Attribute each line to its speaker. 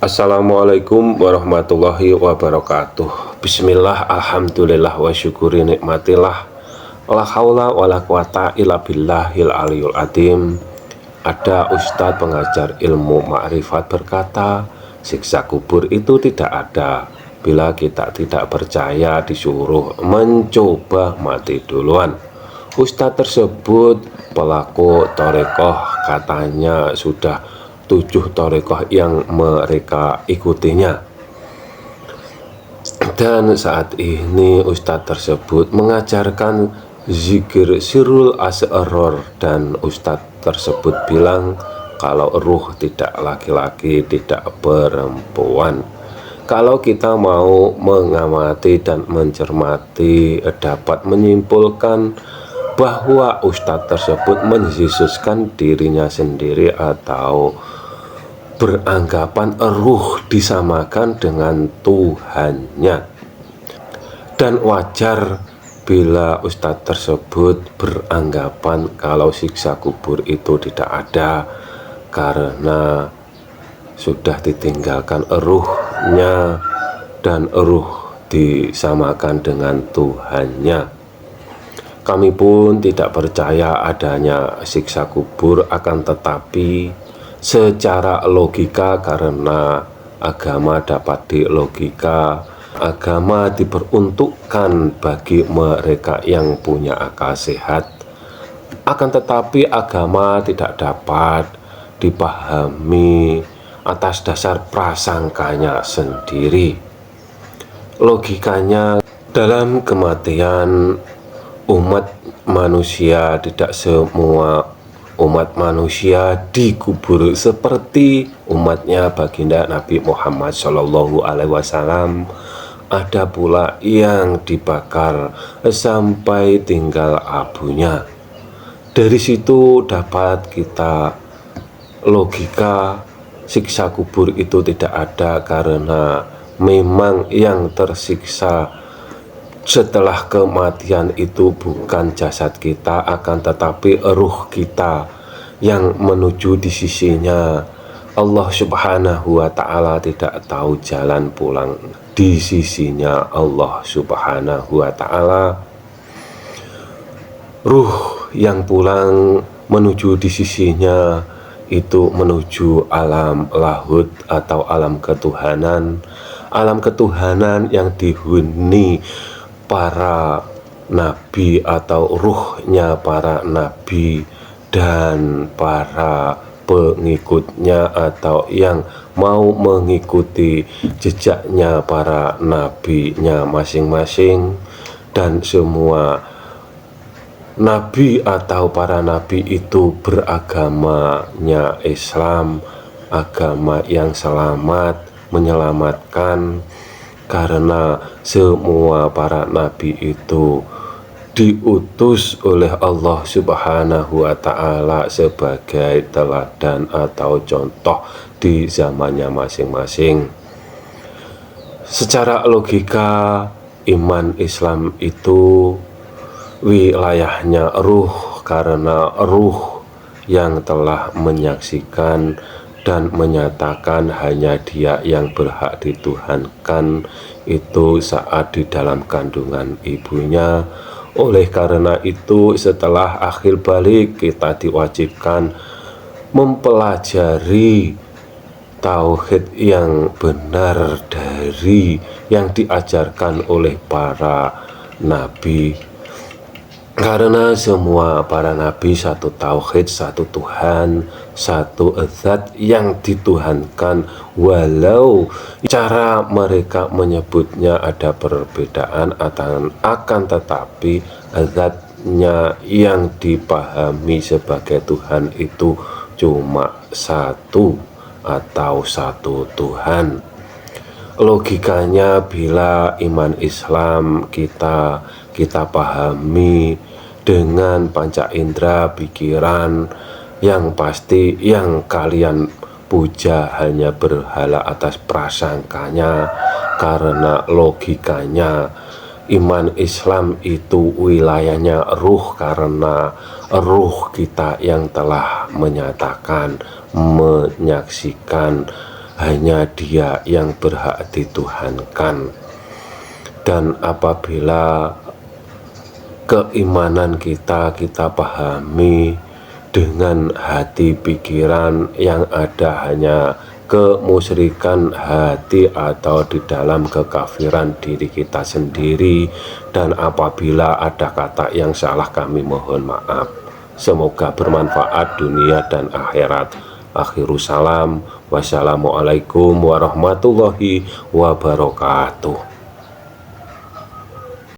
Speaker 1: Assalamualaikum warahmatullahi wabarakatuh. Bismillah, alhamdulillah, wa syukuri nikmatillah. La haula wa la quwata illa billahil aliyul adim. Ada ustadz pengajar ilmu ma'rifat berkata, siksa kubur itu tidak ada bila kita tidak percaya disuruh mencoba mati duluan. Ustadz tersebut pelaku torekoh, katanya sudah 7 torekoh yang mereka ikutinya. Dan saat ini ustadz tersebut mengajarkan zikir sirul asror, dan ustadz tersebut bilang kalau ruh tidak laki-laki, tidak perempuan. Kalau kita mau mengamati dan mencermati, dapat menyimpulkan bahwa ustadz tersebut menyesuskan dirinya sendiri atau beranggapan ruh disamakan dengan Tuhannya. Dan wajar bila ustadz tersebut beranggapan kalau siksa kubur itu tidak ada, karena sudah ditinggalkan ruhnya dan ruh disamakan dengan Tuhannya. Kami pun tidak percaya adanya siksa kubur, akan tetapi secara logika, karena agama dapat dilogika, agama diperuntukkan bagi mereka yang punya akal sehat. Akan tetapi agama tidak dapat dipahami atas dasar prasangkanya sendiri. Logikanya, dalam kematian umat manusia, tidak semua umat manusia dikubur seperti umatnya baginda Nabi Muhammad SAW. Ada pula yang dibakar sampai tinggal abunya. Dari situ dapat kita logika siksa kubur itu tidak ada, karena memang yang tersiksa setelah kematian itu bukan jasad kita, akan tetapi ruh kita yang menuju di sisinya. Allah Subhanahu wa ta'ala tidak tahu jalan pulang di sisinya Allah Subhanahu wa ta'ala. Ruh yang pulang menuju di sisinya itu menuju alam lahud atau alam ketuhanan. Alam ketuhanan yang dihuni para nabi atau ruhnya para nabi dan para pengikutnya atau yang mau mengikuti jejaknya para nabinya masing-masing. Dan semua nabi atau para nabi itu beragamanya Islam, agama yang selamat, menyelamatkan, karena semua para nabi itu diutus oleh Allah Subhanahu wa ta'ala sebagai teladan atau contoh di zamannya masing-masing. Secara logika, iman Islam itu wilayahnya ruh, karena ruh yang telah menyaksikan dan menyatakan hanya Dia yang berhak dituhankan itu saat di dalam kandungan ibunya. Oleh karena itu, setelah akhir balik kita diwajibkan mempelajari tauhid yang benar dari yang diajarkan oleh para nabi. Karena semua para nabi satu tauhid, satu Tuhan, satu zat yang dituhankan, walau cara mereka menyebutnya ada perbedaan, akan tetapi zatnya yang dipahami sebagai Tuhan itu cuma satu atau satu Tuhan. Logikanya, bila iman Islam kita pahami dengan panca indera pikiran, yang pasti yang kalian puja hanya berhala atas prasangkanya, karena logikanya iman Islam itu wilayahnya ruh, karena ruh kita yang telah menyatakan, menyaksikan hanya Dia yang berhak dituhankan. Dan apabila keimanan kita pahami dengan hati pikiran yang ada hanya kemusyrikan hati atau di dalam kekafiran diri kita sendiri, dan apabila ada kata yang salah kami mohon maaf. Semoga bermanfaat dunia dan akhirat. Akhirus salam. Wassalamualaikum warahmatullahi wabarakatuh.